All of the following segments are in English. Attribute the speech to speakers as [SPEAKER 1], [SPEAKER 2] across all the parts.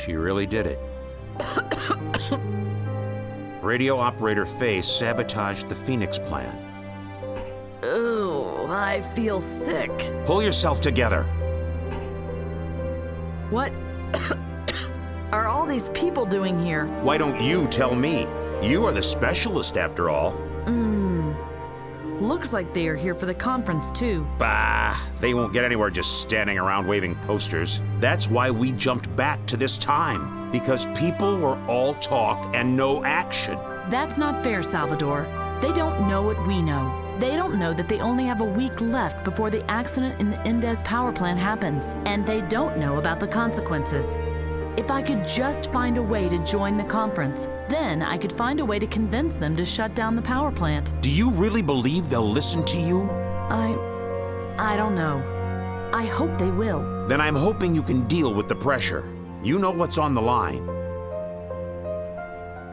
[SPEAKER 1] She really did it. Radio operator Faye sabotaged the Phoenix plan.
[SPEAKER 2] Ooh, I feel sick.
[SPEAKER 1] Pull yourself together.
[SPEAKER 2] What are all these people doing here?
[SPEAKER 1] Why don't you tell me? You are the specialist after all.
[SPEAKER 2] Looks like they are here for the conference too.
[SPEAKER 1] Bah, they won't get anywhere just standing around waving posters. That's why we jumped back to this time, because people were all talk and no action.
[SPEAKER 2] That's not fair, Salvador. They don't know what we know. They don't know that they only have a week left before the accident in the Indez power plant happens, and they don't know about the consequences. If I could just find a way to join the conference, then I could find a way to convince them to shut down the power plant.
[SPEAKER 1] Do you really believe they'll listen to you?
[SPEAKER 2] I don't know. I hope they will.
[SPEAKER 1] Then I'm hoping you can deal with the pressure. You know what's on the line.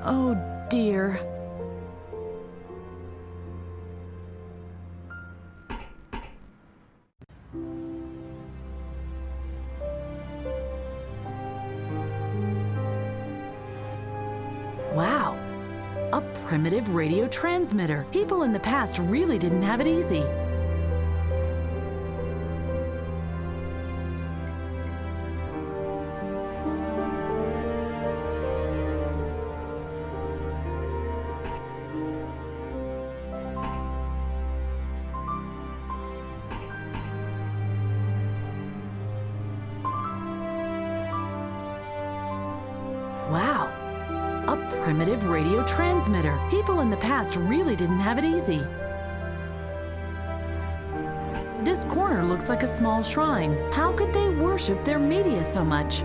[SPEAKER 2] Oh, dear. Wow, a primitive radio transmitter. People in the past really didn't have it easy. Wow. A primitive radio transmitter. People in the past really didn't have it easy. This corner looks like a small shrine. How could they worship their media so much?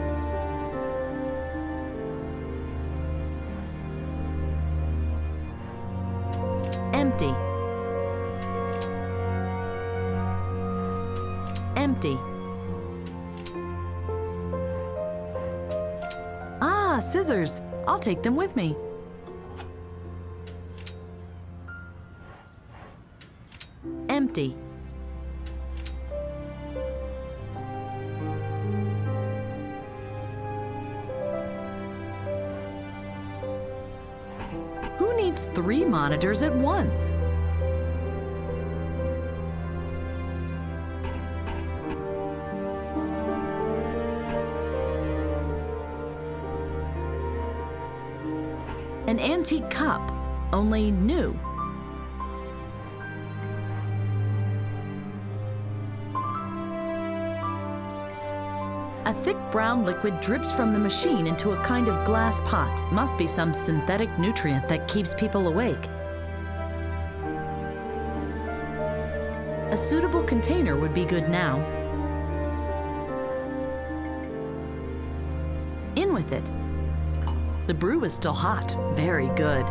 [SPEAKER 2] Empty. Empty. Ah, scissors. I'll take them with me. Empty. Who needs 3 monitors at once? An antique cup, only new. A thick brown liquid drips from the machine into a kind of glass pot. Must be some synthetic nutrient that keeps people awake. A suitable container would be good now. In with it. The brew is still hot. Very good.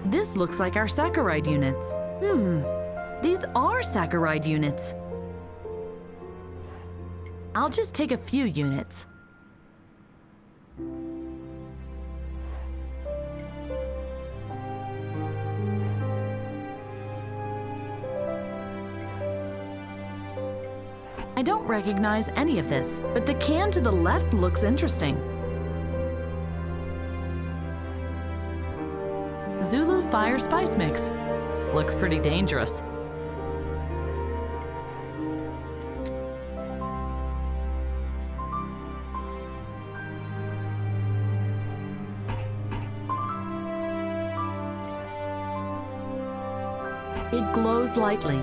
[SPEAKER 2] This looks like our saccharide units. These are saccharide units. I'll just take a few units. I don't recognize any of this, but the can to the left looks interesting. Zulu Fire Spice Mix. Looks pretty dangerous. It glows lightly.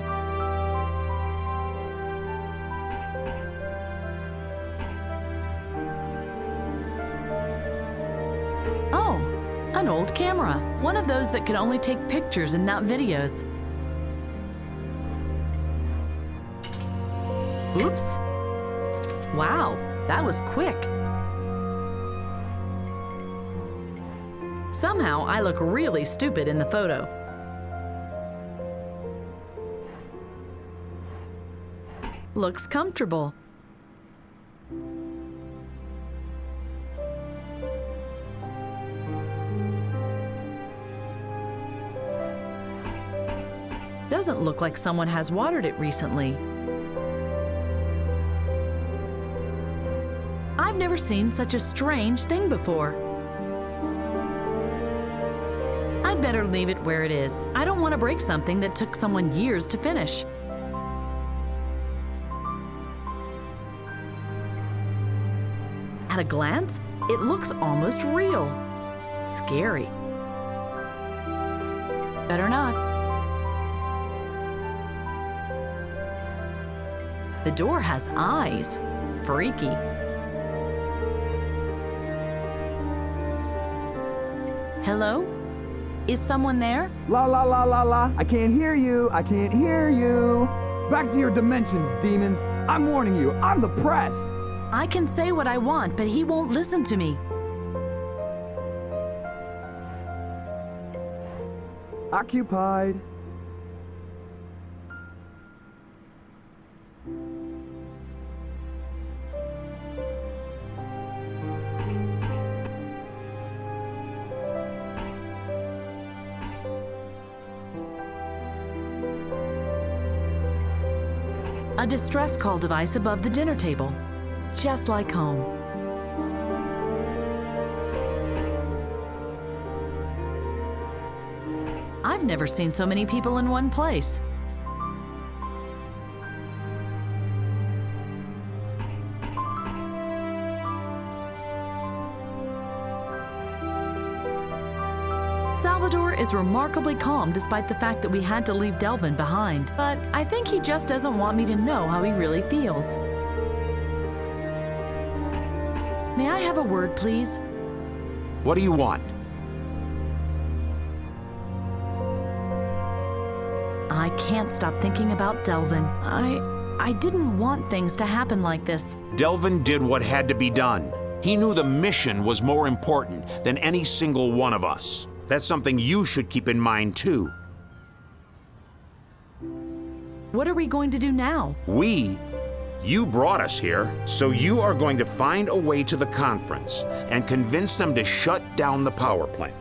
[SPEAKER 2] Oh, an old camera. One of those that could only take pictures and not videos. Oops. Wow, that was quick. Somehow I look really stupid in the photo. Looks comfortable. Doesn't look like someone has watered it recently. I've never seen such a strange thing before. I'd better leave it where it is. I don't want to break something that took someone years to finish. At a glance, it looks almost real. Scary. Better not. The door has eyes. Freaky. Hello? Is someone there?
[SPEAKER 3] La la la la la. I can't hear you. I can't hear you. Back to your dimensions, demons. I'm warning you. I'm the press.
[SPEAKER 2] I can say what I want, but he won't listen to me.
[SPEAKER 3] Occupied.
[SPEAKER 2] A distress call device above the dinner table, just like home. I've never seen so many people in one place. Salvador is remarkably calm despite the fact that we had to leave Delvin behind, but I think he just doesn't want me to know how he really feels. May I have a word, please?
[SPEAKER 1] What do you want?
[SPEAKER 2] I can't stop thinking about Delvin. I didn't want things to happen like this.
[SPEAKER 1] Delvin did what had to be done. He knew the mission was more important than any single one of us. That's something you should keep in mind, too.
[SPEAKER 2] What are we going to do now?
[SPEAKER 1] You brought us here, so you are going to find a way to the conference and convince them to shut down the power plant.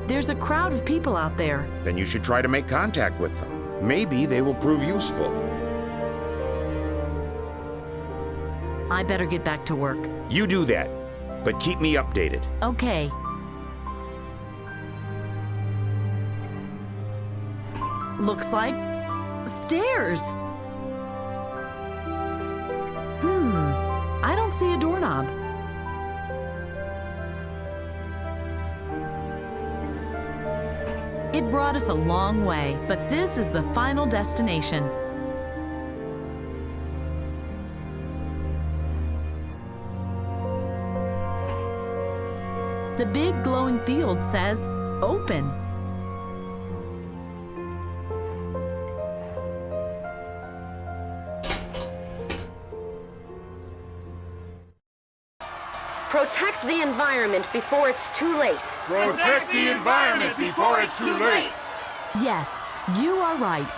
[SPEAKER 2] There's a crowd of people out there.
[SPEAKER 1] Then you should try to make contact with them. Maybe they will prove useful.
[SPEAKER 2] I better get back to work.
[SPEAKER 1] You do that, but keep me updated.
[SPEAKER 2] Okay. Looks like stairs. I don't see a doorknob. It brought us a long way, but this is the final destination. The big glowing field says, open.
[SPEAKER 4] Protect the environment before it's too late.
[SPEAKER 5] Protect the environment before it's too late.
[SPEAKER 2] Yes, you are right.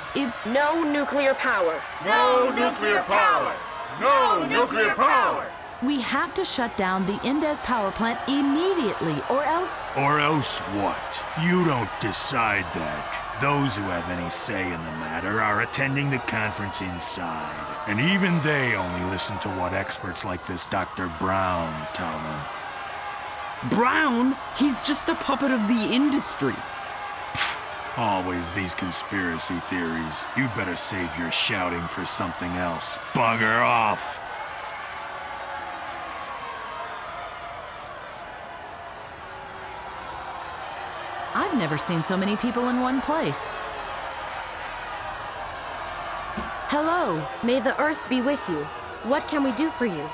[SPEAKER 4] No nuclear power.
[SPEAKER 5] No nuclear power. No nuclear power.
[SPEAKER 2] We have to shut down the Indes power plant immediately, or else...
[SPEAKER 6] Or else what? You don't decide that. Those who have any say in the matter are attending the conference inside. And even they only listen to what experts like this Dr. Brown tell them.
[SPEAKER 7] Brown? He's just a puppet of the industry.
[SPEAKER 6] Always these conspiracy theories. You'd better save your shouting for something else. Bugger off!
[SPEAKER 2] I've never seen so many people in one place. Hello.
[SPEAKER 4] May the earth be with you. What can we do for you?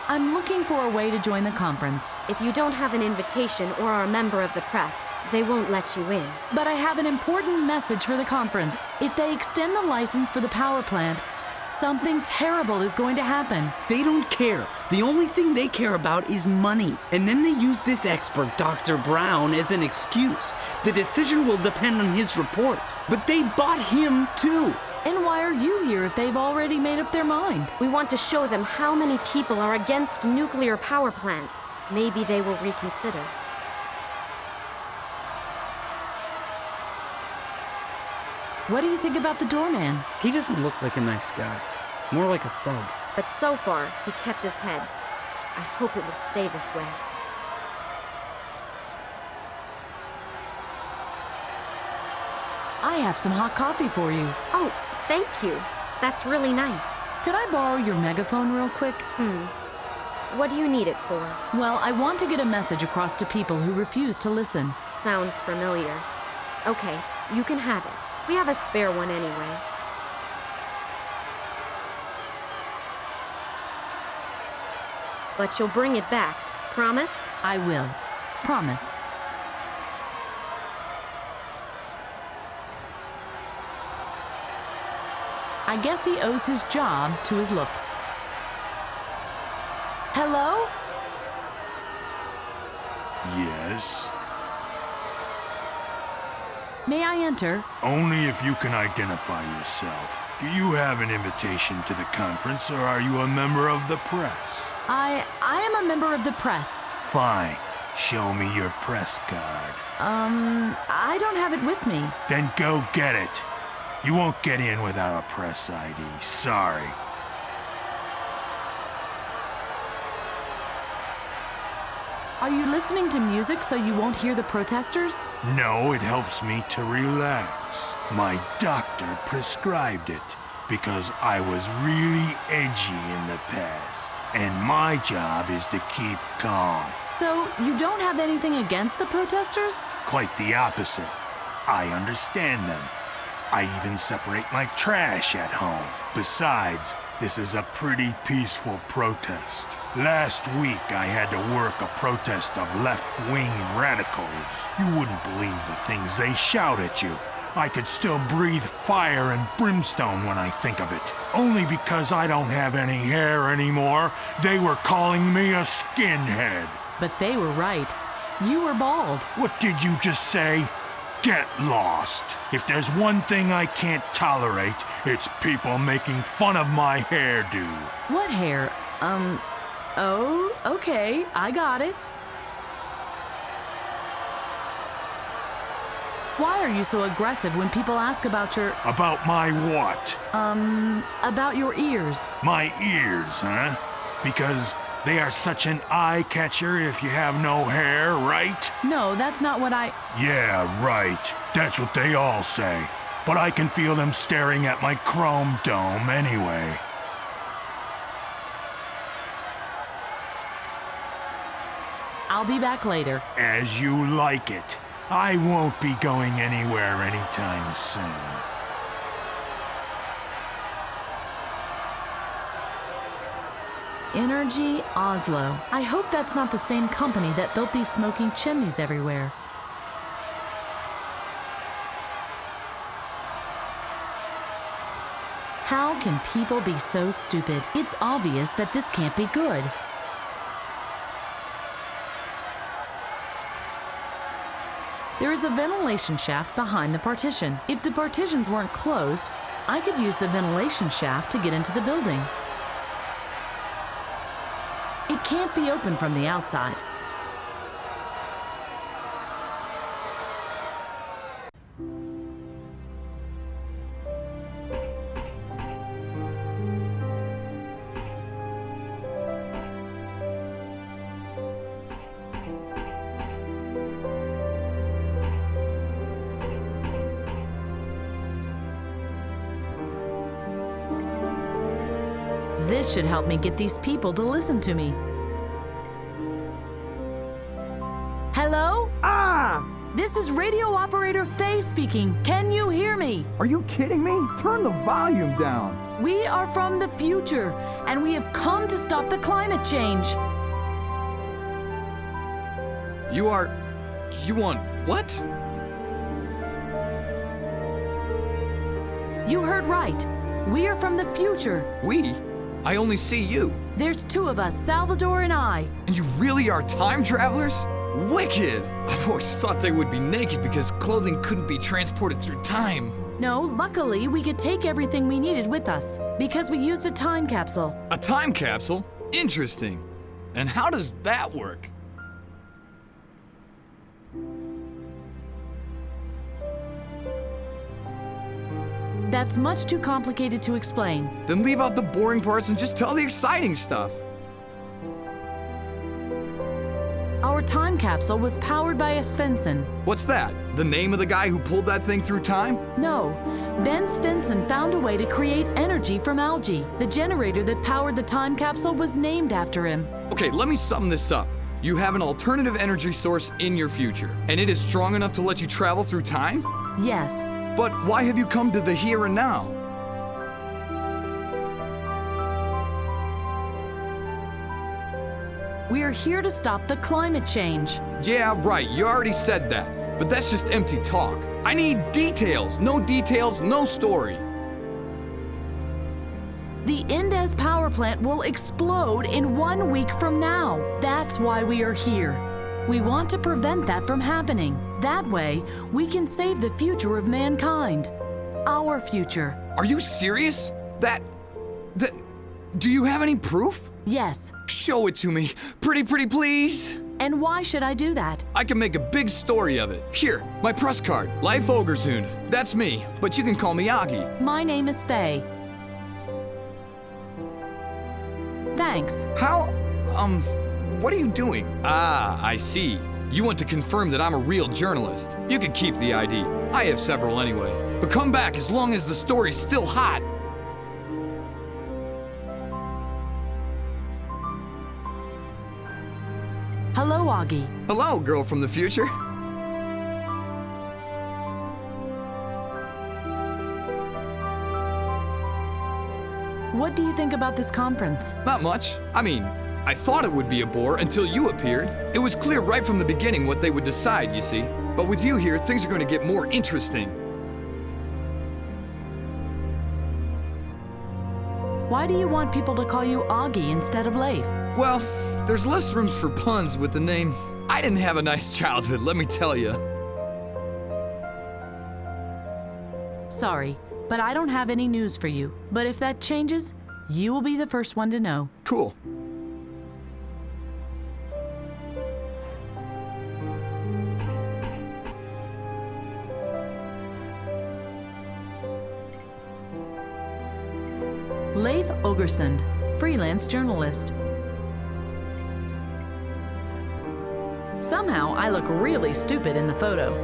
[SPEAKER 2] I'm looking for a way to join the conference.
[SPEAKER 4] If you don't have an invitation or are a member of the press, they won't let you in.
[SPEAKER 2] But I have an important message for the conference. If they extend the license for the power plant, something terrible is going to happen.
[SPEAKER 7] They don't care. The only thing they care about is money. And then they use this expert, Dr. Brown, as an excuse. The decision will depend on his report. But they bought him, too.
[SPEAKER 2] And why are you here if they've already made up their mind?
[SPEAKER 4] We want to show them how many people are against nuclear power plants. Maybe they will reconsider.
[SPEAKER 2] What do you think about the doorman?
[SPEAKER 7] He doesn't look like a nice guy. More like a thug.
[SPEAKER 4] But so far, he kept his head. I hope it will stay this way.
[SPEAKER 2] I have some hot coffee for you.
[SPEAKER 4] Oh, thank you. That's really nice.
[SPEAKER 2] Could I borrow your megaphone real quick?
[SPEAKER 4] What do you need it for?
[SPEAKER 2] Well, I want to get a message across to people who refuse to listen.
[SPEAKER 4] Sounds familiar. Okay, you can have it. We have a spare one anyway. But you'll bring it back, promise?
[SPEAKER 2] I will. Promise. I guess he owes his job to his looks. Hello?
[SPEAKER 6] Yes?
[SPEAKER 2] May I enter?
[SPEAKER 6] Only if you can identify yourself. Do you have an invitation to the conference, or are you a member of the press?
[SPEAKER 2] I am a member of the press.
[SPEAKER 6] Fine. Show me your press card.
[SPEAKER 2] I don't have it with me.
[SPEAKER 6] Then go get it. You won't get in without a press ID. Sorry.
[SPEAKER 2] Are you listening to music so you won't hear the protesters?
[SPEAKER 6] No, it helps me to relax. My doctor prescribed it because I was really edgy in the past, and my job is to keep calm.
[SPEAKER 2] So you don't have anything against the protesters?
[SPEAKER 6] Quite the opposite. I understand them. I even separate my trash at home. Besides, this is a pretty peaceful protest. Last week, I had to work a protest of left-wing radicals. You wouldn't believe the things they shout at you. I could still breathe fire and brimstone when I think of it. Only because I don't have any hair anymore, they were calling me a skinhead.
[SPEAKER 2] But they were right. You were bald.
[SPEAKER 6] What did you just say? Get lost. If there's one thing I can't tolerate, it's people making fun of my hairdo.
[SPEAKER 2] What hair? Oh, okay, I got it. Why are you so aggressive when people ask about your...
[SPEAKER 6] About my what?
[SPEAKER 2] About your ears.
[SPEAKER 6] My ears, huh? Because they are such an eye-catcher if you have no hair, right?
[SPEAKER 2] No, that's not what I...
[SPEAKER 6] Yeah, right. That's what they all say. But I can feel them staring at my chrome dome anyway.
[SPEAKER 2] I'll be back later.
[SPEAKER 6] As you like it. I won't be going anywhere anytime soon.
[SPEAKER 2] Energy Oslo. I hope that's not the same company that built these smoking chimneys everywhere. How can people be so stupid? It's obvious that this can't be good. There is a ventilation shaft behind the partition. If the partitions weren't closed, I could use the ventilation shaft to get into the building. It can't be open from the outside. This should help me get these people to listen to me. Hello?
[SPEAKER 3] Ah!
[SPEAKER 2] This is radio operator Faye speaking. Can you hear me?
[SPEAKER 3] Are you kidding me? Turn the volume down.
[SPEAKER 2] We are from the future, and we have come to stop the climate change.
[SPEAKER 8] You want what?
[SPEAKER 2] You heard right. We are from the future.
[SPEAKER 8] We? I only see you.
[SPEAKER 2] There's two of us, Salvador and I.
[SPEAKER 8] And you really are time travelers? Wicked! I've always thought they would be naked because clothing couldn't be transported through time.
[SPEAKER 2] No, luckily we could take everything we needed with us because we used a time capsule.
[SPEAKER 8] A time capsule? Interesting. And how does that work?
[SPEAKER 2] That's much too complicated to explain.
[SPEAKER 8] Then leave out the boring parts and just tell the exciting stuff.
[SPEAKER 2] Our time capsule was powered by a Svensson.
[SPEAKER 8] What's that? The name of the guy who pulled that thing through time?
[SPEAKER 2] No, Ben Svensson found a way to create energy from algae. The generator that powered the time capsule was named after him.
[SPEAKER 8] Okay, let me sum this up. You have an alternative energy source in your future, and it is strong enough to let you travel through time?
[SPEAKER 2] Yes.
[SPEAKER 8] But why have you come to the here and now?
[SPEAKER 2] We are here to stop the climate change.
[SPEAKER 8] Yeah, right, you already said that. But that's just empty talk. I need details, no story.
[SPEAKER 2] The Indes power plant will explode in 1 week from now. That's why we are here. We want to prevent that from happening. That way, we can save the future of mankind. Our future.
[SPEAKER 8] Are you serious? Do you have any proof?
[SPEAKER 2] Yes.
[SPEAKER 8] Show it to me. Pretty please.
[SPEAKER 2] And why should I do that?
[SPEAKER 8] I can make a big story of it. Here, my press card. Leif Ogersund. That's me, but you can call me Augie.
[SPEAKER 2] My name is Faye. Thanks.
[SPEAKER 8] How, what are you doing? Ah, I see. You want to confirm that I'm a real journalist. You can keep the ID. I have several anyway. But come back as long as the story's still hot.
[SPEAKER 2] Hello, Augie.
[SPEAKER 8] Hello, girl from the future.
[SPEAKER 2] What do you think about this conference?
[SPEAKER 8] Not much. I mean, I thought it would be a bore until you appeared. It was clear right from the beginning what they would decide, you see. But with you here, things are going to get more interesting.
[SPEAKER 2] Why do you want people to call you Augie instead of Leif?
[SPEAKER 8] Well, there's less rooms for puns with the name. I didn't have a nice childhood, let me tell you.
[SPEAKER 2] Sorry, but I don't have any news for you. But if that changes, you will be the first one to know.
[SPEAKER 8] Cool.
[SPEAKER 2] Leif Ogersund, freelance journalist. Somehow, I look really stupid in the photo.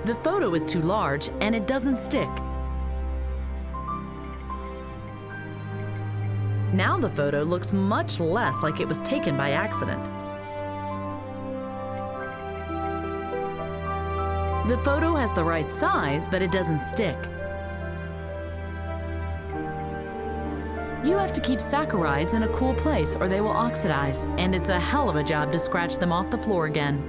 [SPEAKER 2] The photo is too large and it doesn't stick. Now the photo looks much less like it was taken by accident. The photo has the right size, but it doesn't stick. You have to keep saccharides in a cool place or they will oxidize, and it's a hell of a job to scratch them off the floor again.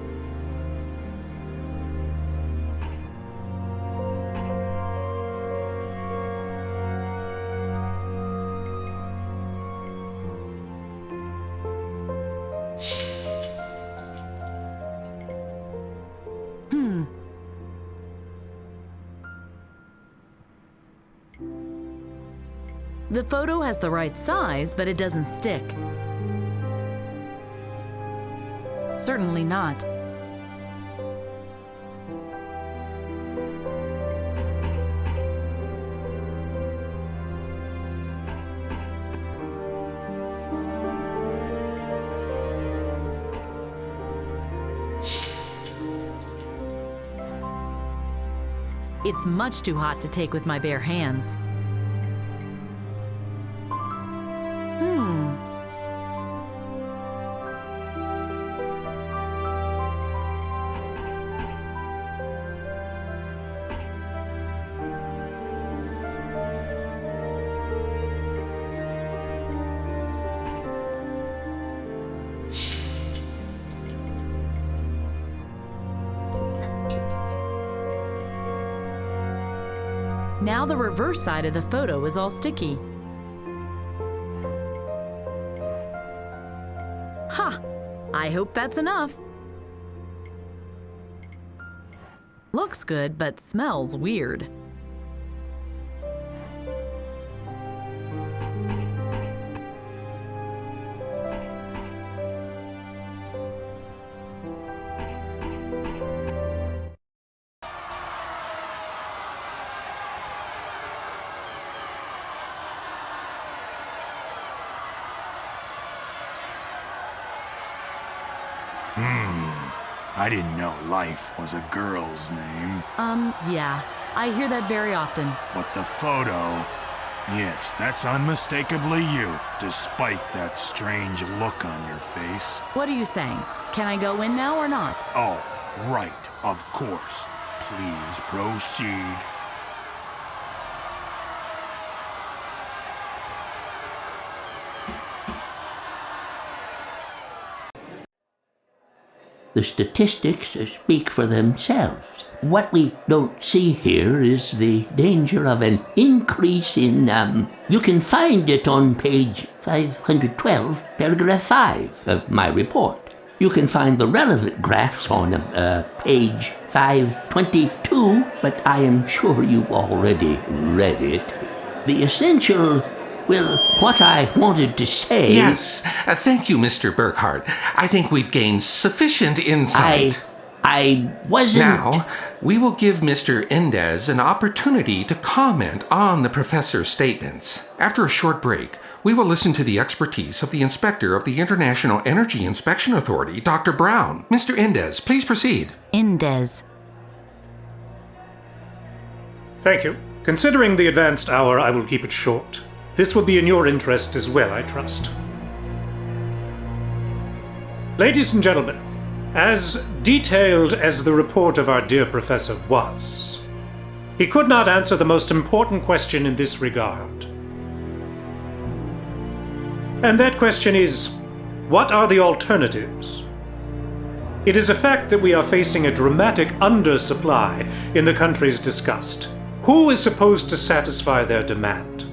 [SPEAKER 2] The photo has the right size, but it doesn't stick. Certainly not. It's much too hot to take with my bare hands. Now the reverse side of the photo is all sticky. Ha! I hope that's enough. Looks good, but smells weird.
[SPEAKER 6] I didn't know life was a girl's name.
[SPEAKER 2] Yeah. I hear that very often.
[SPEAKER 6] But the photo... Yes, that's unmistakably you, despite that strange look on your face.
[SPEAKER 2] What are you saying? Can I go in now or not?
[SPEAKER 6] Oh, right, of course. Please proceed.
[SPEAKER 9] The statistics speak for themselves. What we don't see here is the danger of an increase in, you can find it on page 512, paragraph 5 of my report. You can find the relevant graphs on page 522, but I am sure you've already read it. The essential... Well, what I wanted to say...
[SPEAKER 10] Yes. Thank you, Mr. Burkhardt. I think we've gained sufficient insight.
[SPEAKER 9] I wasn't...
[SPEAKER 10] Now, we will give Mr. Endez an opportunity to comment on the professor's statements. After a short break, we will listen to the expertise of the inspector of the International Energy Inspection Authority, Dr. Brown. Mr. Endez, please proceed.
[SPEAKER 2] Endez.
[SPEAKER 11] Thank you. Considering the advanced hour, I will keep it short. This will be in your interest as well, I trust. Ladies and gentlemen, as detailed as the report of our dear professor was, he could not answer the most important question in this regard. And that question is, what are the alternatives? It is a fact that we are facing a dramatic undersupply in the countries discussed. Who is supposed to satisfy their demand?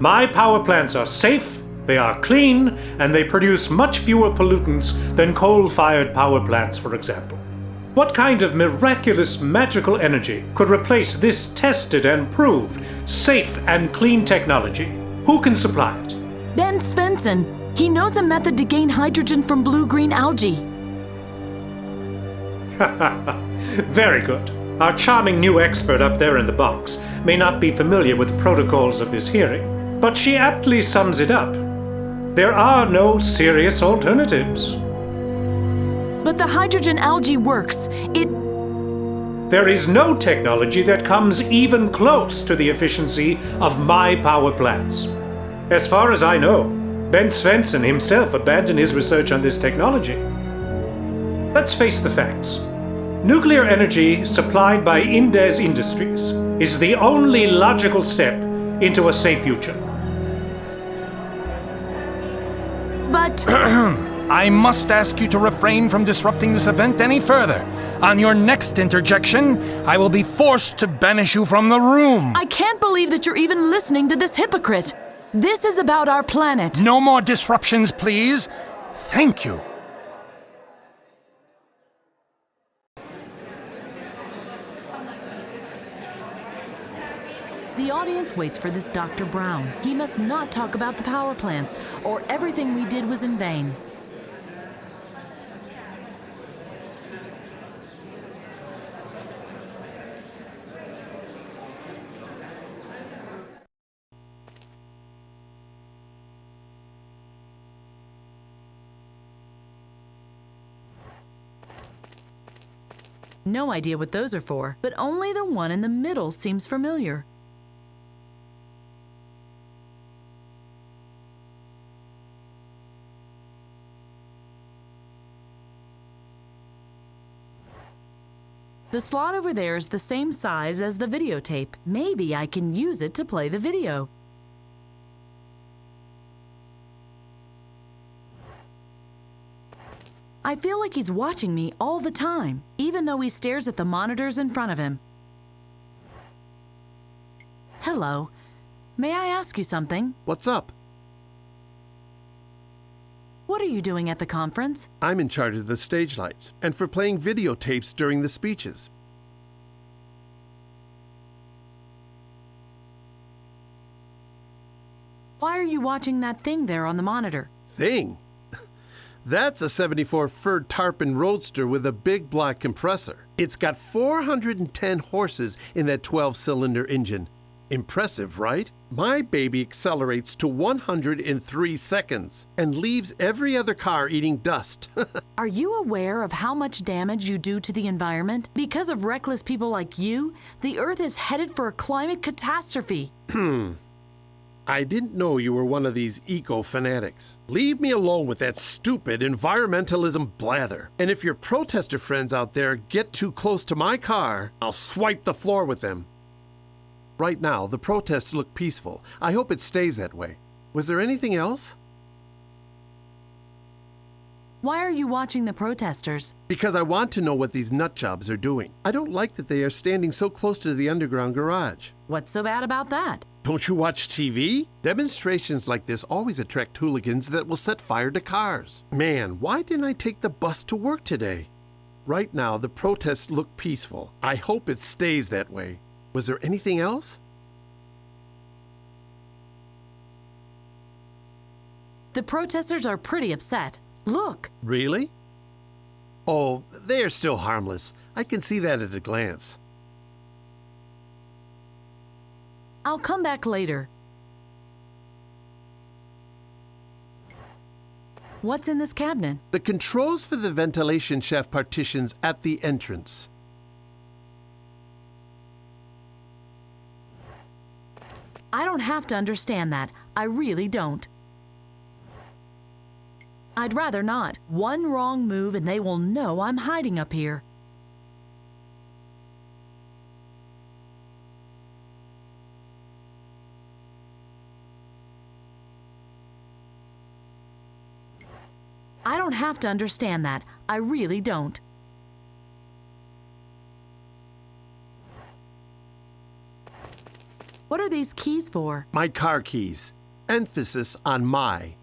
[SPEAKER 11] My power plants are safe, they are clean, and they produce much fewer pollutants than coal-fired power plants, for example. What kind of miraculous magical energy could replace this tested and proved safe and clean technology? Who can supply it?
[SPEAKER 2] Ben Svensson. He knows a method to gain hydrogen from blue-green algae.
[SPEAKER 11] Very good. Our charming new expert up there in the box may not be familiar with the protocols of this hearing, but she aptly sums it up. There are no serious alternatives.
[SPEAKER 2] But the hydrogen algae works.
[SPEAKER 11] There is no technology that comes even close to the efficiency of my power plants. As far as I know, Ben Svensson himself abandoned his research on this technology. Let's face the facts. Nuclear energy supplied by Endez Industries is the only logical step into a safe future.
[SPEAKER 2] But...
[SPEAKER 12] I must ask you to refrain from disrupting this event any further. On your next interjection, I will be forced to banish you from the room.
[SPEAKER 2] I can't believe that you're even listening to this hypocrite. This is about our planet.
[SPEAKER 12] No more disruptions, please. Thank you.
[SPEAKER 2] The audience waits for this Dr. Brown. He must not talk about the power plants, or everything we did was in vain. No idea what those are for, but only the one in the middle seems familiar. The slot over there is the same size as the videotape. Maybe I can use it to play the video. I feel like he's watching me all the time, even though he stares at the monitors in front of him. Hello. May I ask you something?
[SPEAKER 13] What's up?
[SPEAKER 2] What are you doing at the conference?
[SPEAKER 13] I'm in charge of the stage lights and for playing videotapes during the speeches.
[SPEAKER 2] Why are you watching that thing there on the monitor?
[SPEAKER 13] Thing? That's a 74 Ford Tarpon Roadster with a big black compressor. It's got 410 horses in that 12-cylinder engine. Impressive, right? My baby accelerates to 103 seconds and leaves every other car eating dust.
[SPEAKER 2] Are you aware of how much damage you do to the environment? Because of reckless people like you, the Earth is headed for a climate catastrophe.
[SPEAKER 13] I didn't know you were one of these eco-fanatics. Leave me alone with that stupid environmentalism blather. And if your protester friends out there get too close to my car, I'll swipe the floor with them. Right now, the protests look peaceful. I hope it stays that way. Was there anything else?
[SPEAKER 2] Why are you watching the protesters?
[SPEAKER 13] Because I want to know what these nutjobs are doing. I don't like that they are standing so close to the underground garage.
[SPEAKER 2] What's so bad about that?
[SPEAKER 13] Don't you watch TV? Demonstrations like this always attract hooligans that will set fire to cars. Man, why didn't I take the bus to work today? Right now, the protests look peaceful. I hope it stays that way. Was there anything else?
[SPEAKER 2] The protesters are pretty upset. Look!
[SPEAKER 13] Really? Oh, they are still harmless. I can see that at a glance.
[SPEAKER 2] I'll come back later. What's in this cabinet?
[SPEAKER 13] The controls for the ventilation shaft partitions at the entrance.
[SPEAKER 2] I don't have to understand that. I really don't. I'd rather not. One wrong move and they will know I'm hiding up here. I don't have to understand that. I really don't. What are these keys for?
[SPEAKER 13] My car keys. Emphasis on my.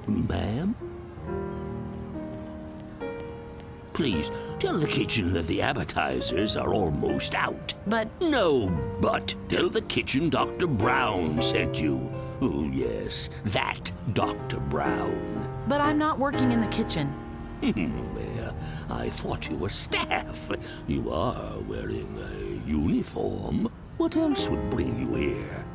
[SPEAKER 9] Ma'am? Please, tell the kitchen that the appetizers are almost out.
[SPEAKER 2] But...
[SPEAKER 9] No, but. Tell the kitchen Dr. Brown sent you. Oh, yes, that Dr. Brown.
[SPEAKER 2] But I'm not working in the kitchen.
[SPEAKER 9] Well, I thought you were staff. You are wearing a uniform. What else would bring you here?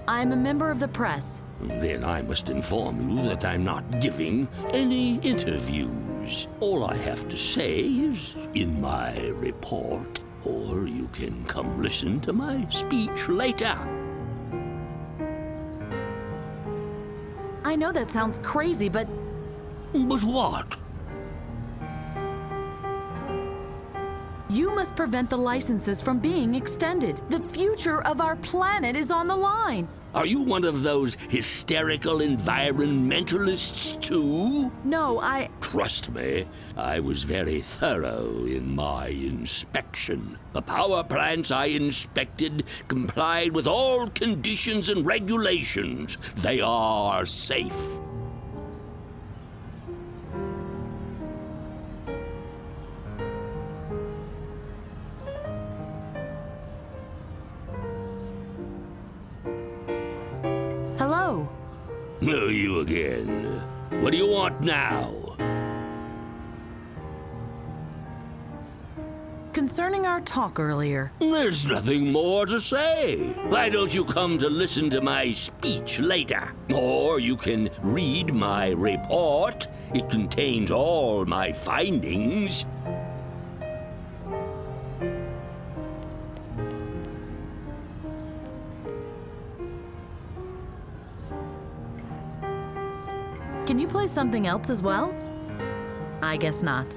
[SPEAKER 2] I'm a member of the press.
[SPEAKER 9] Then I must inform you that I'm not giving any interviews. All I have to say is in my report, or you can come listen to my speech later.
[SPEAKER 2] I know that sounds crazy, but...
[SPEAKER 9] But what?
[SPEAKER 2] You must prevent the licenses from being extended. The future of our planet is on the line.
[SPEAKER 9] Are you one of those hysterical environmentalists, too?
[SPEAKER 2] No,
[SPEAKER 9] Trust me, I was very thorough in my inspection. The power plants I inspected complied with all conditions and regulations. They are safe.
[SPEAKER 2] Hello.
[SPEAKER 9] Oh, you again. What do you want now?
[SPEAKER 2] Concerning our talk earlier.
[SPEAKER 9] There's nothing more to say. Why don't you come to listen to my speech later? Or you can read my report. It contains all my findings.
[SPEAKER 2] Can you play something else as well? I guess not.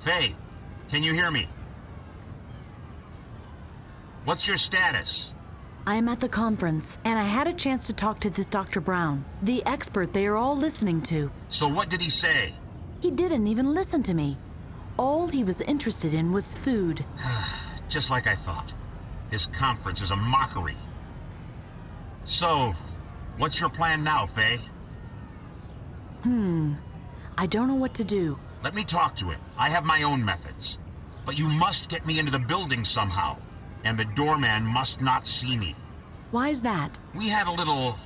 [SPEAKER 1] Faye, can you hear me? What's your status?
[SPEAKER 2] I am at the conference, and I had a chance to talk to this Dr. Brown, the expert they are all listening to.
[SPEAKER 1] So what did he say?
[SPEAKER 2] He didn't even listen to me. All he was interested in was food.
[SPEAKER 1] Just like I thought. This conference is a mockery. So, what's your plan now, Faye?
[SPEAKER 2] I don't know what to do.
[SPEAKER 1] Let me talk to him. I have my own methods. But you must get me into the building somehow. And the doorman must not see me.
[SPEAKER 2] Why is that?
[SPEAKER 1] We had a little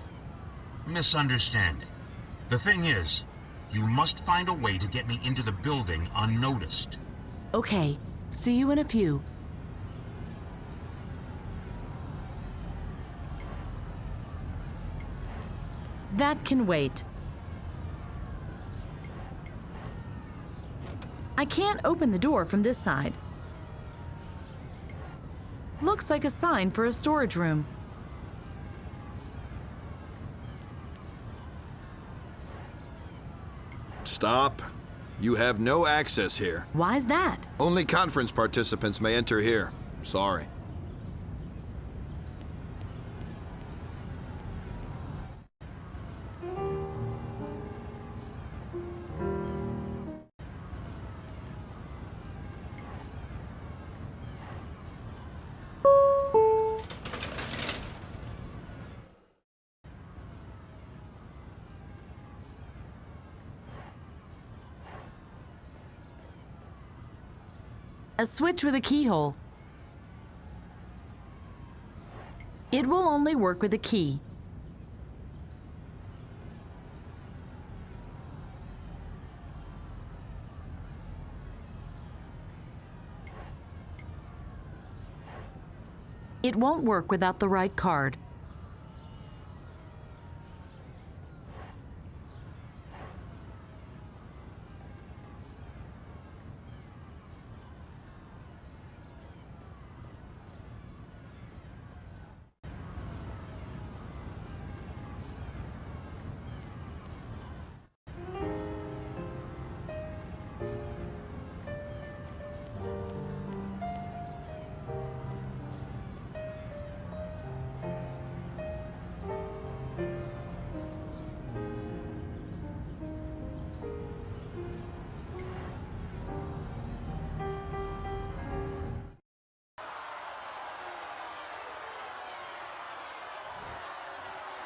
[SPEAKER 1] misunderstanding. The thing is, you must find a way to get me into the building unnoticed.
[SPEAKER 2] Okay, see you in a few. That can wait. I can't open the door from this side. Looks like a sign for a storage room.
[SPEAKER 14] Stop. You have no access here.
[SPEAKER 2] Why's that?
[SPEAKER 14] Only conference participants may enter here. Sorry.
[SPEAKER 2] A switch with a keyhole. It will only work with a key. It won't work without the right card.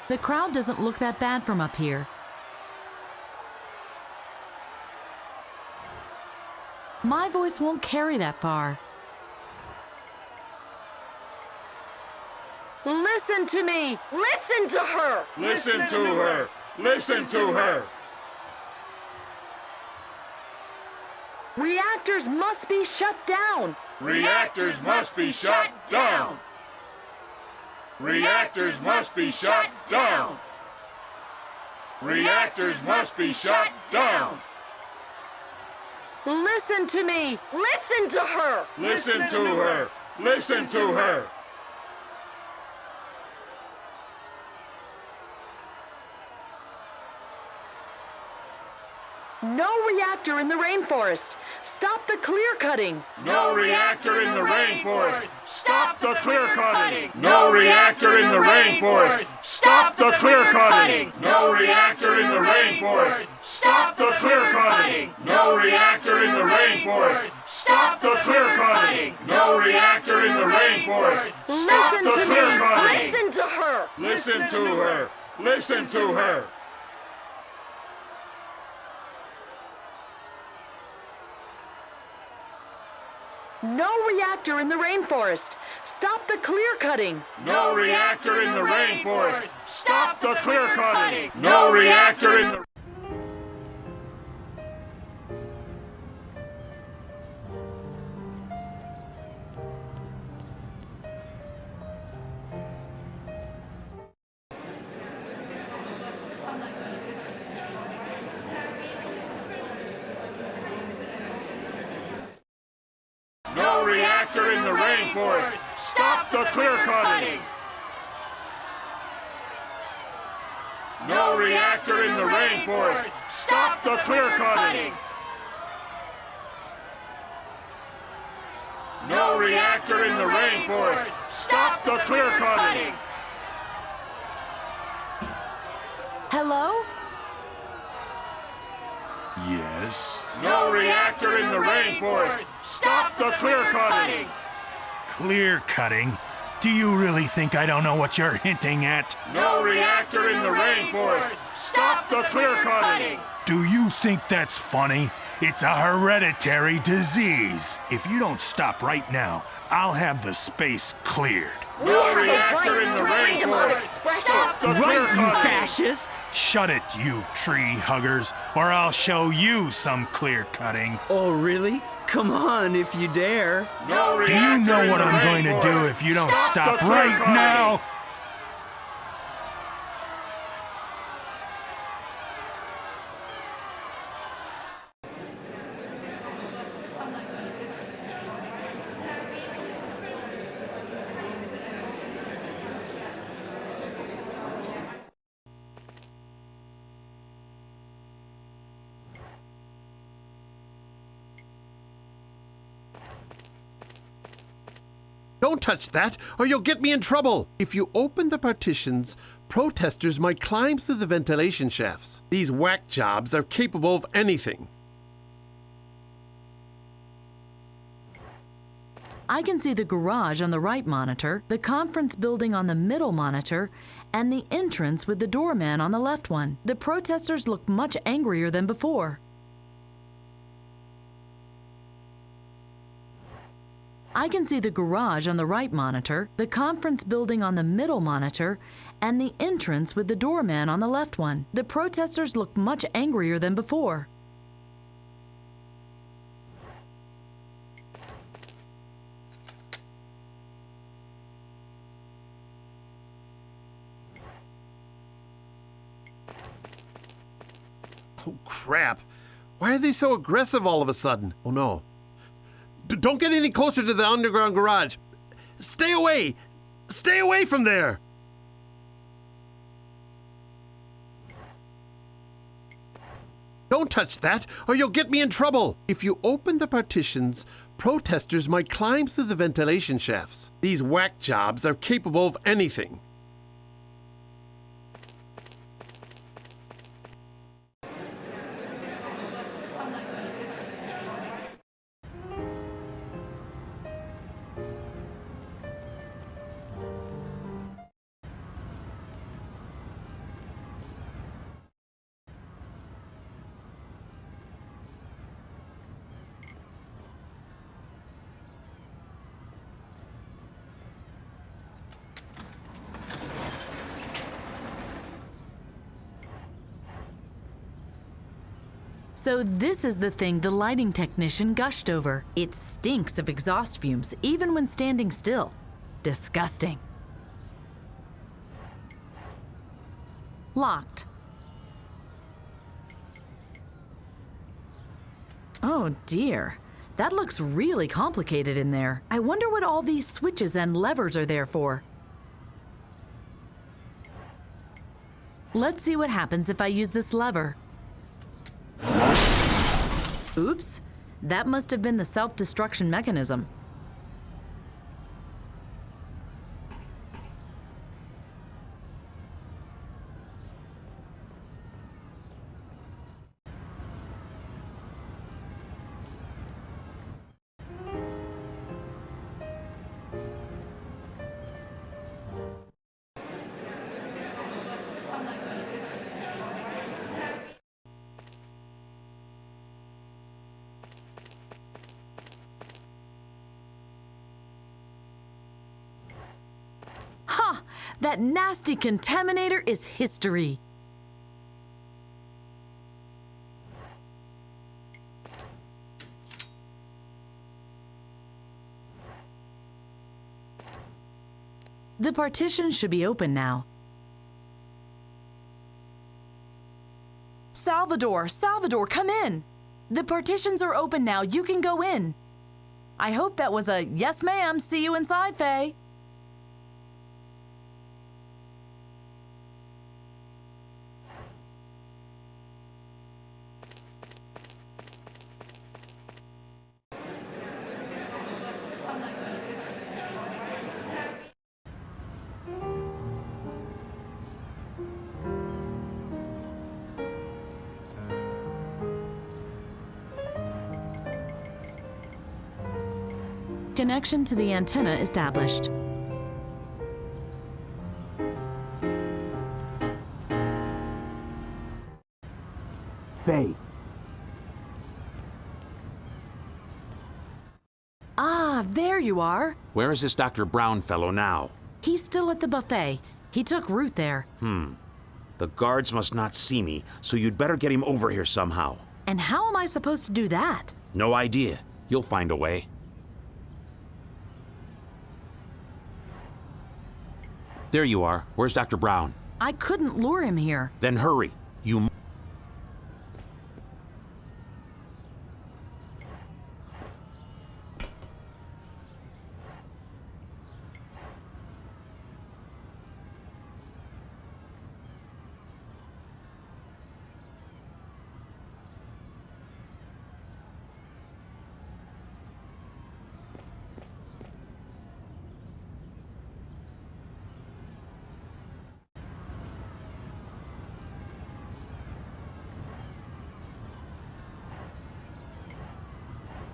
[SPEAKER 2] The crowd doesn't look that bad from up here. My voice won't carry that far.
[SPEAKER 15] Listen to me! Listen to her!
[SPEAKER 5] Listen to her! Listen to her!
[SPEAKER 15] Reactors must be shut down!
[SPEAKER 5] Reactors must be shut down! Reactors must be shut down! Reactors must be shut down!
[SPEAKER 15] Listen to me! Listen to her!
[SPEAKER 5] Listen to her! Listen to her!
[SPEAKER 15] No reactor in the rainforest! Stop the clear cutting!
[SPEAKER 5] No reactor in the rainforest! Stop the clear cutting! No reactor in the rainforest! Stop the clear cutting! No reactor in the rainforest! Stop the clear cutting! No reactor in the rainforest! Stop the clear cutting! No reactor in the rainforest! Stop the clear cutting!
[SPEAKER 15] Listen to her!
[SPEAKER 5] Listen to her! Listen to her!
[SPEAKER 15] No reactor in the rainforest! Stop the clear cutting!
[SPEAKER 5] No reactor in the rainforest! Stop the clear cutting! No reactor in the... No reactor in the rainforest! Stop the clear cutting! No reactor in the rainforest! Stop the clear cutting! No reactor in the rainforest! Stop the clear cutting!
[SPEAKER 2] Hello?
[SPEAKER 6] Yes?
[SPEAKER 5] No reactor in the rainforest! Stop the clear cutting!
[SPEAKER 6] Clear cutting? Do you really think I don't know what you're hinting at?
[SPEAKER 5] No reactor in the rainforest! Stop the clear cutting!
[SPEAKER 6] Do you think that's funny? It's a hereditary disease. If you don't stop right now, I'll have the space cleared.
[SPEAKER 5] No reactor in the rainforest! Stop the clear
[SPEAKER 7] Right, you
[SPEAKER 5] cutting!
[SPEAKER 7] fascist!
[SPEAKER 6] Shut it, you tree huggers, or I'll show you some clear cutting.
[SPEAKER 7] Oh, really? Come on, if you dare.
[SPEAKER 5] No reactor
[SPEAKER 6] Do you know
[SPEAKER 5] in
[SPEAKER 6] what
[SPEAKER 5] the
[SPEAKER 6] I'm going to do
[SPEAKER 5] rainforest.
[SPEAKER 6] if you don't
[SPEAKER 5] Stop
[SPEAKER 6] stop
[SPEAKER 5] the clear
[SPEAKER 6] right
[SPEAKER 5] cutting.
[SPEAKER 6] now?
[SPEAKER 13] Don't touch that, or you'll get me in trouble. If you open the partitions, protesters might climb through the ventilation shafts. These whack jobs are capable of anything.
[SPEAKER 2] I can see the garage on the right monitor, the conference building on the middle monitor, and the entrance with the doorman on the left one. The protesters look much angrier than before. I can see the garage on the right monitor, the conference building on the middle monitor, and the entrance with the doorman on the left one. The protesters look much angrier than before.
[SPEAKER 13] Oh, crap. Why are they so aggressive all of a sudden? Oh, no. Don't get any closer to the underground garage. Stay away! Stay away from there! Don't touch that, or you'll get me in trouble. If you open the partitions, protesters might climb through the ventilation shafts. These whack jobs are capable of anything.
[SPEAKER 2] So this is the thing the lighting technician gushed over. It stinks of exhaust fumes, even when standing still. Disgusting. Locked. Oh dear. That looks really complicated in there. I wonder what all these switches and levers are there for. Let's see what happens if I use this lever. Oops, that must have been the self-destruction mechanism. Ha! That nasty contaminator is history. The partition should be open now. Salvador, come in. The partitions are open now. You can go in. I hope that was a yes, ma'am. See you inside, Faye. Connection to the antenna established.
[SPEAKER 3] buffet.
[SPEAKER 2] Ah, there you are.
[SPEAKER 1] Where is this Dr. Brown fellow now?
[SPEAKER 2] He's still at the buffet. He took root there.
[SPEAKER 1] The guards must not see me, so you'd better get him over here somehow.
[SPEAKER 2] And how am I supposed to do that?
[SPEAKER 1] No idea. You'll find a way. There you are. Where's Dr. Brown?
[SPEAKER 2] I couldn't lure him here.
[SPEAKER 1] Then hurry. You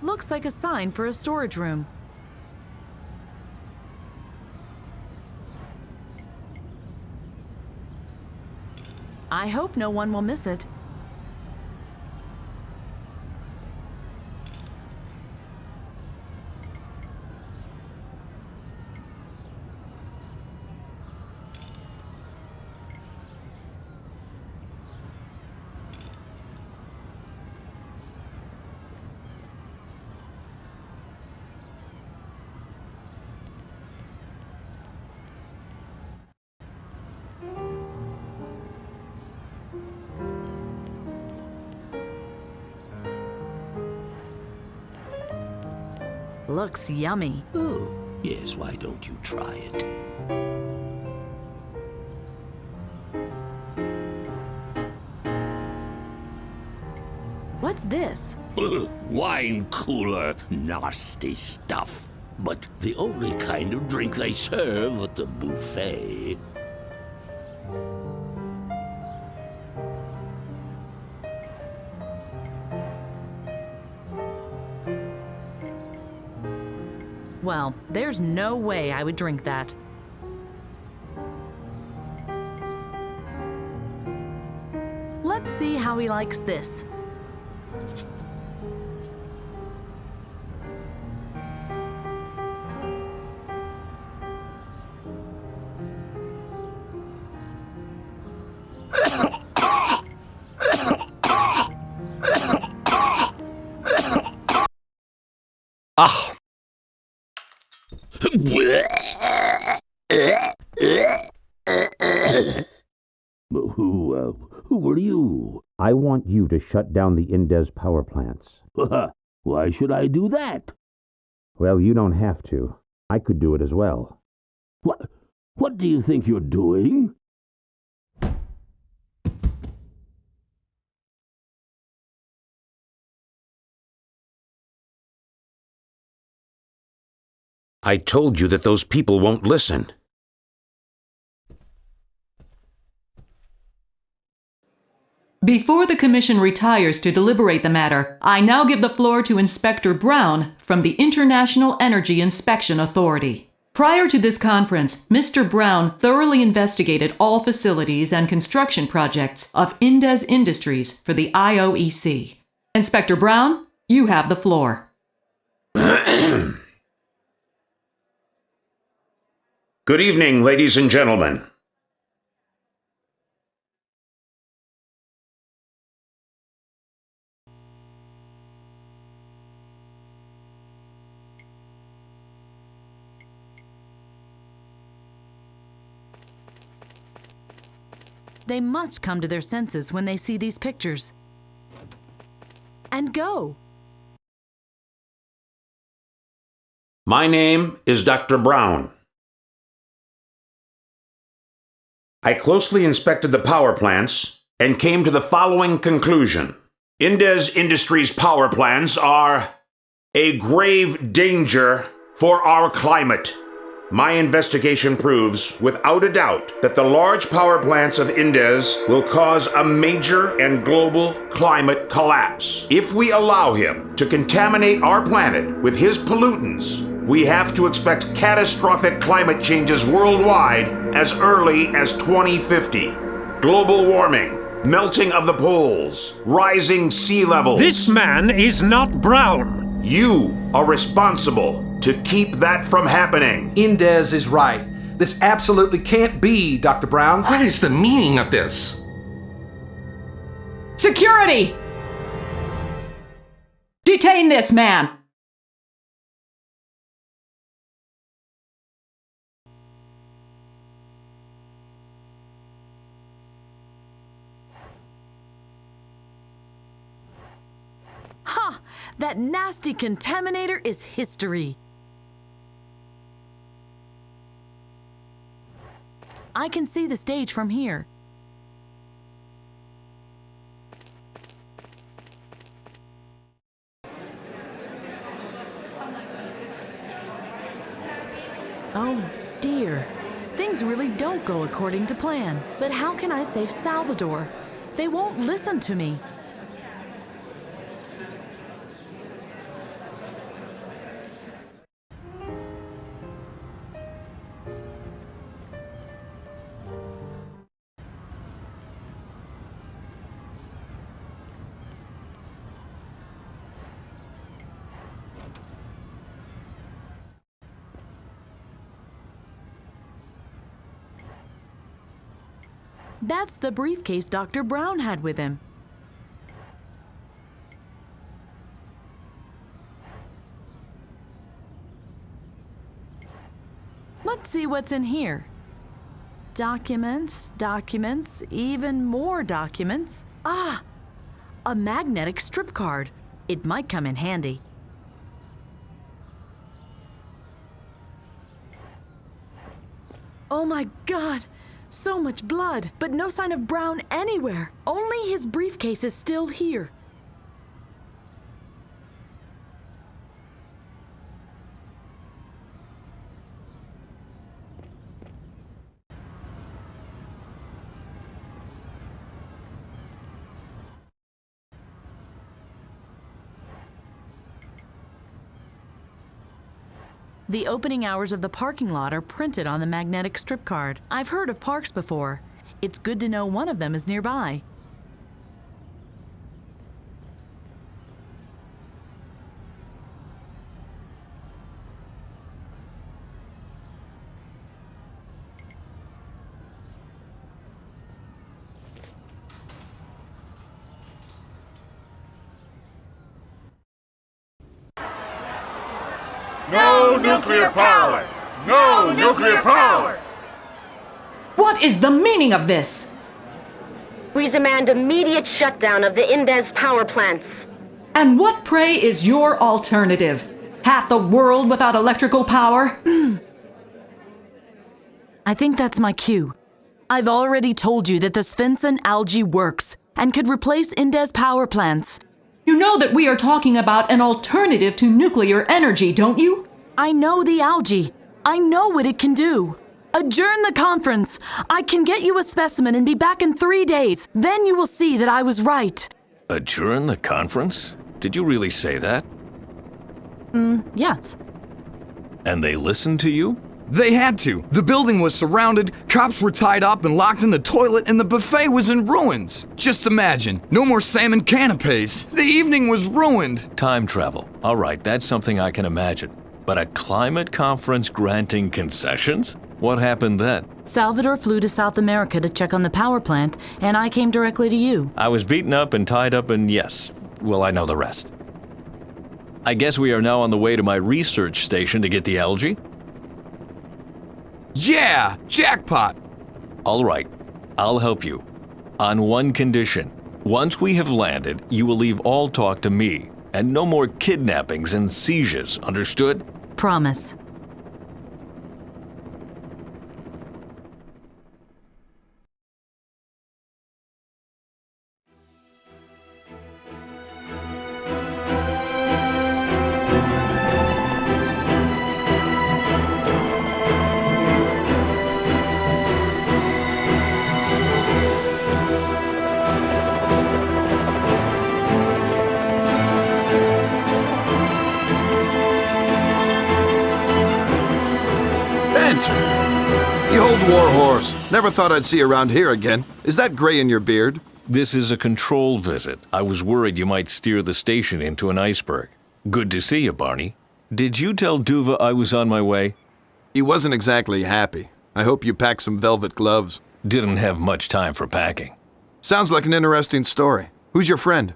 [SPEAKER 2] Looks like a sign for a storage room. I hope no one will miss it. Looks yummy.
[SPEAKER 9] Oh, yes, why don't you try it?
[SPEAKER 2] What's this?
[SPEAKER 9] Wine cooler, nasty stuff. But the only kind of drink they serve at the buffet.
[SPEAKER 2] Well, there's no way I would drink that. Let's see how he likes this.
[SPEAKER 12] Ah!
[SPEAKER 9] Who are you?
[SPEAKER 1] I want you to shut down the Indes power plants.
[SPEAKER 9] Why should I do that?
[SPEAKER 1] Well, you don't have to. I could do it as well.
[SPEAKER 9] What do you think you're doing?
[SPEAKER 1] I told you that those people won't listen.
[SPEAKER 16] Before the Commission retires to deliberate the matter, I now give the floor to Inspector Brown from the International Energy Inspection Authority. Prior to this conference, Mr. Brown thoroughly investigated all facilities and construction projects of Indes Industries for the IOEC. Inspector Brown, you have the floor.
[SPEAKER 1] Good evening, ladies and gentlemen.
[SPEAKER 2] They must come to their senses when they see these pictures. And go.
[SPEAKER 1] My name is Dr. Brown. I closely inspected the power plants and came to the following conclusion. Indes Industries' power plants are a grave danger for our climate. My investigation proves, without a doubt, that the large power plants of Indes will cause a major and global climate collapse. If we allow him to contaminate our planet with his pollutants, we have to expect catastrophic climate changes worldwide as early as 2050. Global warming melting of the poles, rising sea levels.
[SPEAKER 11] This man is not Brown.
[SPEAKER 1] You are responsible to keep that from happening.
[SPEAKER 17] Indes is right. This absolutely can't be, Dr. Brown.
[SPEAKER 10] What is the meaning of this?
[SPEAKER 16] Security! Detain this man!
[SPEAKER 2] Ha! That nasty contaminator is history. I can see the stage from here. Oh dear. Things really don't go according to plan. But how can I save Salvador? They won't listen to me. That's the briefcase Dr. Brown had with him. Let's see what's in here. Documents, documents, even more documents. Ah! A magnetic strip card. It might come in handy. Oh my God! So much blood, but no sign of Brown anywhere. Only his briefcase is still here. The opening hours of the parking lot are printed on the magnetic strip card. I've heard of parks before. It's good to know one of them is nearby.
[SPEAKER 5] No nuclear power! No nuclear power!
[SPEAKER 16] What is the meaning of this?
[SPEAKER 4] We demand immediate shutdown of the Indes power plants.
[SPEAKER 16] And what, pray, is your alternative? Half the world without electrical power?
[SPEAKER 2] I think that's my cue. I've already told you that the Svensson algae works and could replace Indes power plants.
[SPEAKER 16] You know that we are talking about an alternative to nuclear energy, don't you?
[SPEAKER 2] I know the algae. I know what it can do. Adjourn the conference. I can get you a specimen and be back in 3 days. Then you will see that I was right.
[SPEAKER 18] Adjourn the conference? Did you really say that?
[SPEAKER 2] Yes.
[SPEAKER 18] And they listened to you?
[SPEAKER 8] They had to. The building was surrounded, cops were tied up and locked in the toilet, and the buffet was in ruins. Just imagine, no more salmon canapes. The evening was ruined.
[SPEAKER 18] Time travel. All right, that's something I can imagine. But a climate conference granting concessions? What happened then?
[SPEAKER 2] Salvador flew to South America to check on the power plant, and I came directly to you.
[SPEAKER 18] I was beaten up and tied up and yes, well, I know the rest. I guess we are now on the way to my research station to get the algae?
[SPEAKER 8] Yeah, jackpot.
[SPEAKER 18] All right, I'll help you. On one condition. Once we have landed, you will leave all talk to me, and no more kidnappings and sieges, understood?
[SPEAKER 2] Promise.
[SPEAKER 14] You old war horse. Never thought I'd see you around here again. Is that gray in your beard?
[SPEAKER 18] This is a control visit. I was worried you might steer the station into an iceberg. Good to see you, Barney. Did you tell Duva I was on my way?
[SPEAKER 14] He wasn't exactly happy. I hope you packed some velvet gloves.
[SPEAKER 18] Didn't have much time for packing.
[SPEAKER 14] Sounds like an interesting story. Who's your friend?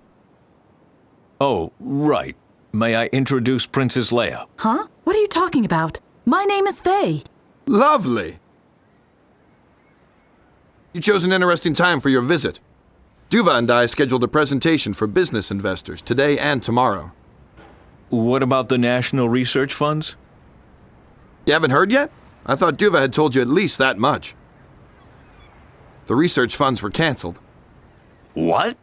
[SPEAKER 18] Oh, right. May I introduce Princess Leia?
[SPEAKER 2] Huh? What are you talking about? My name is Faye.
[SPEAKER 14] Lovely! You chose an interesting time for your visit. Duva and I scheduled a presentation for business investors today and tomorrow.
[SPEAKER 18] What about the National Research Funds?
[SPEAKER 14] You haven't heard yet? I thought Duva had told you at least that much. The research funds were canceled.
[SPEAKER 18] What?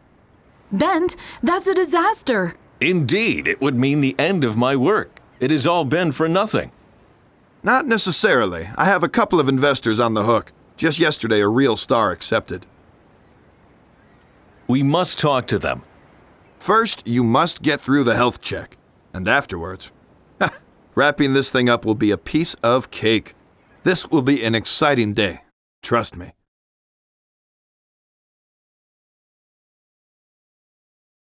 [SPEAKER 2] Bent, that's a disaster.
[SPEAKER 18] Indeed, it would mean the end of my work. It has all been for nothing.
[SPEAKER 14] Not necessarily. I have a couple of investors on the hook. Just yesterday, a real star accepted.
[SPEAKER 18] We must talk to them.
[SPEAKER 14] First, you must get through the health check. And afterwards, wrapping this thing up will be a piece of cake. This will be an exciting day. Trust me.